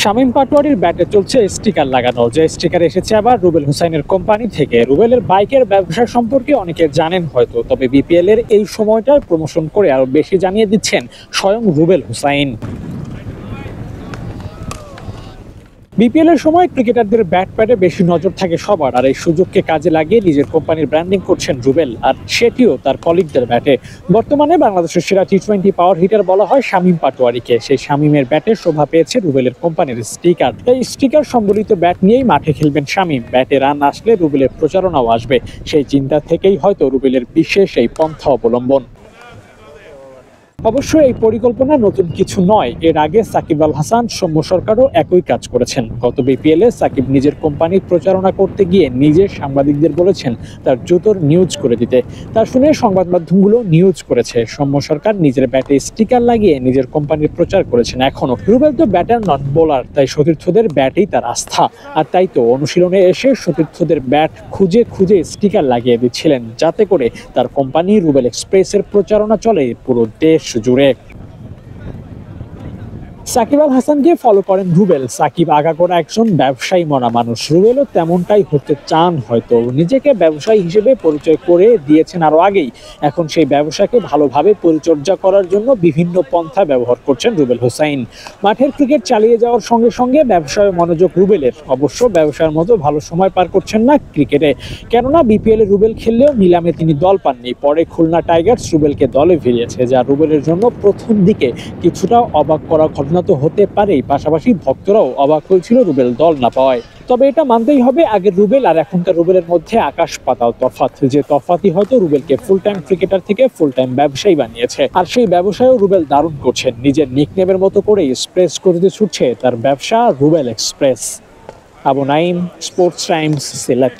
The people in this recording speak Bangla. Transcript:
শামীম পাটোয়ারির ব্যাটে চলছে স্টিকার লাগানো, যে স্টিকার এসেছে আবার রুবেল হোসাইনের কোম্পানি থেকে। রুবেলের বাইকের ব্যবসা সম্পর্কে অনেকে জানেন হয়তো, তবে বিপিএল এর এই সময়টার প্রমোশন করে আরো বেশি জানিয়ে দিচ্ছেন স্বয়ং রুবেল হোসাইন। বিপিএল এর সময় ক্রিকেটারদের ব্যাট প্যাডে বেশি নজর থাকে সবার, আর এই সুযোগকে কাজে লাগিয়ে নিজের কোম্পানির ব্র্যান্ডিং করছেন রুবেল, আর সেটিও তার কলিগদের ব্যাটে। বর্তমানে বাংলাদেশের সেরা টি-20 পাওয়ার হিটার বলা হয় শামীম পাটোয়ারিকে। সেই শামীমের ব্যাটে শোভা পেয়েছে রুবেলের কোম্পানির স্টিকার। এই স্টিকার সম্বলিত ব্যাট নিয়েই মাঠে খেলবেন শামীম। ব্যাটে রান আসলে রুবেলের প্রচারণাও আসবে, সেই চিন্তা থেকেই হয়তো রুবেলের বিশেষ এই পন্থা অবলম্বন। অবশ্য এই পরিকল্পনা নতুন কিছু নয়। এর আগে সাকিব আল হাসান, সৌম্য সরকারও একই কাজ করেছেন। গত বিপিএলে সাকিব নিজের কোম্পানির প্রচারণা করতে গিয়ে নিজের সাংবাদিকদের বলেছেন তার জুতোর নিউজ করে দিতে। তা শুনে সংবাদ মাধ্যমগুলো নিউজ করেছে। সৌম্য সরকার নিজের ব্যাটে স্টিকার লাগিয়ে নিজের কোম্পানির প্রচার করেছেন। এখনো রুবেল তো ব্যাটার নন, বোলার, তাই সতীর্থদের ব্যাটেই তার আস্থা। আর তাই তো অনুশীলনে এসে সতীর্থদের ব্যাট খুঁজে খুঁজে স্টিকার লাগিয়ে দিচ্ছিলেন, যাতে করে তার কোম্পানি রুবেল এক্সপ্রেসের প্রচারণা চলে পুরো দেশ জুড়ে। সাকিব আল হাসানকে ফলো করেন রুবেল। সাকিব আগাগোড়া একজন ব্যবসায়ী মনা মানুষ, রুবেলও তেমনটাই হতে চান হয়তো। নিজেকে ব্যবসায়ী হিসেবে পরিচয় করে দিয়েছেন আরো আগেই। এখন সেই ব্যবসাকে ভালোভাবে পরিচর্যা করার জন্য বিভিন্ন পন্থা ব্যবহার করছেন রুবেল হোসাইন। মাঠের ক্রিকেট চালিয়ে যাওয়ার সঙ্গে সঙ্গে ব্যবসায় মনোযোগ রুবেলের। অবশ্য ব্যবসার মতো ভালো সময় পার করছেন না ক্রিকেটে, কেননা বিপিএল এ রুবেল খেললেও নিলামে তিনি দল পাননি। পরে খুলনা টাইগার্স রুবেলকে দলে ফিরিয়েছে, যা রুবেলের জন্য প্রথম দিকে কিছুটা অবাক করা ঘটনা তো হতে পারেই, পাশাপাশি ভক্তরাও অবাক হয়েছিল রুবেল দল না পাওয়ায়। তবে এটা মানতেই হবে, আগের রুবেল আর এখনকার রুবেলের মধ্যে আকাশ পাতাল তফাৎ। যে তফাৎই হয়তো রুবেলকে ফুল টাইম ক্রিকেটার থেকে ফুল টাইম ব্যবসায়ী বানিয়েছে। আর সেই ব্যবসায়ও রুবেল দারুণ করছেন। নিজের নিকনেমের মতো করে এক্সপ্রেস করতে ছুটছে তার ব্যবসা Rubel express. Abu Naim, sports Times, Sylhet.